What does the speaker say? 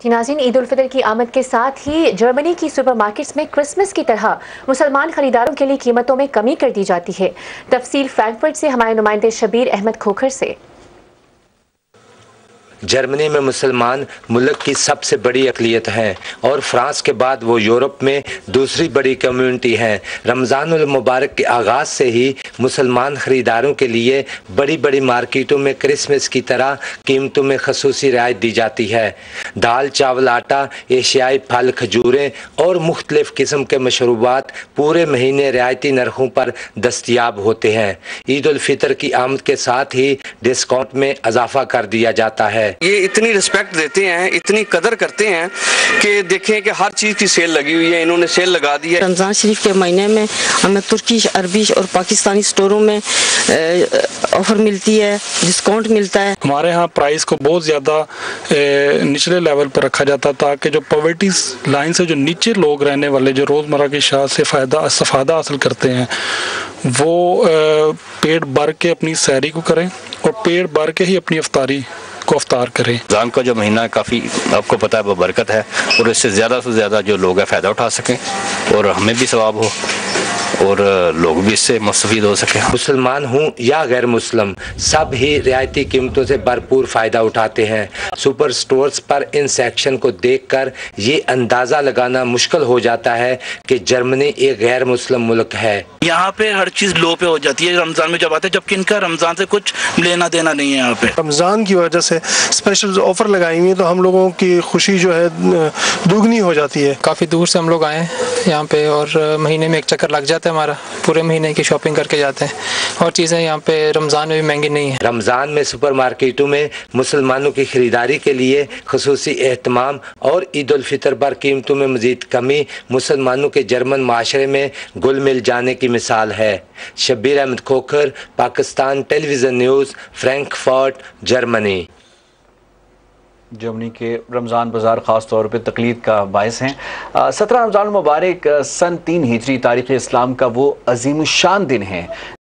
नाज़रीन, ईद उल फितर की आमद के साथ ही जर्मनी की सुपरमार्केट्स में क्रिसमस की तरह मुसलमान खरीदारों के लिए कीमतों में कमी कर दी जाती है। तफसील फ्रैंकफर्ट से हमारे नुमाइंदे शबीर अहमद खोखर से। जर्मनी में मुसलमान मुल्क की सबसे बड़ी अक़लियत हैं और फ्रांस के बाद वो यूरोप में दूसरी बड़ी कम्युनिटी है। रमज़ानुल मुबारक के आगाज़ से ही मुसलमान ख़रीदारों के लिए बड़ी बड़ी मार्केटों में क्रिसमस की तरह कीमतों में ख़ुसूसी रियायत दी जाती है। दाल, चावल, आटा, एशियाई फल, खजूरें और मुख्तलिफ़ किस्म के मशरूबात पूरे महीने रियायती नरखों पर दस्तयाब होते हैं। ईद उल फितर की आमद के साथ ही डिस्काउंट में इजाफा कर दिया जाता है। ये इतनी रिस्पेक्ट देते हैं, इतनी कदर करते हैं कि देखें कि हर चीज़ की सेल लगी हुई है, इन्होंने सेल लगा दी है। रमज़ान शरीफ के महीने में हमें तुर्की, अरबी और पाकिस्तानी स्टोरों में ऑफर मिलती है, डिस्काउंट मिलता है। हमारे यहाँ प्राइस को बहुत ज़्यादा निचले लेवल पर रखा जाता ताकि जो पॉवर्टी लाइन से जो नीचे लोग रहने वाले जो रोज़मर्रा की शाह से फ़ायदा हासिल करते हैं वो पेट भर के अपनी सैरी को करें और पेट भर के ही अपनी अफ्तारी को अफ्तार करें। रमज़ान का जो महीना काफ़ी आपको पता है बरकत है और इससे ज़्यादा से ज़्यादा जो लोग हैं फ़ायदा उठा सकें और हमें भी सवाब हो और लोग भी इससे मुस्तफ़ीद हो सके। मुसलमान हूँ या गैर मुस्लिम, सब ही रियायती कीमतों से भरपूर फ़ायदा उठाते हैं। सुपर स्टोर्स पर इन सेक्शन को देखकर ये अंदाज़ा लगाना मुश्किल हो जाता है कि जर्मनी एक गैर मुस्लिम मुल्क है। यहाँ पे हर चीज़ लो पे हो जाती है रमज़ान में जब आते हैं, जबकि इनका रमज़ान से कुछ लेना देना नहीं है। यहाँ पे रमज़ान की वजह से स्पेशल ऑफर लगाई हुई है तो हम लोगों की खुशी जो है दुगनी हो जाती है। काफ़ी दूर से हम लोग आए यहाँ पे और महीने में एक चक्कर लग जाता है हमारा, पूरे महीने की शॉपिंग करके जाते हैं और चीज़ें यहाँ पे रमज़ान में भी महंगी नहीं है। रमज़ान में सुपर मार्केटों में मुसलमानों की खरीदारी के लिए खुसूसी एहतमाम और ईद उल फितर पर कीमतों में मज़ीद कमी मुसलमानों के जर्मन माशरे में घुल मिल जाने की मिसाल है। Shabbir Ahmed Khokhar, Pakistan television news, Frankfurt, Germany. Germany के रमज़ान बाज़ार ख़ास तौर पर तकलीद का बायस हैं। 17 रमज़ान मुबारक सन 3 हिजरी तारीख़ इस्लाम का वो अज़ीम शान दिन है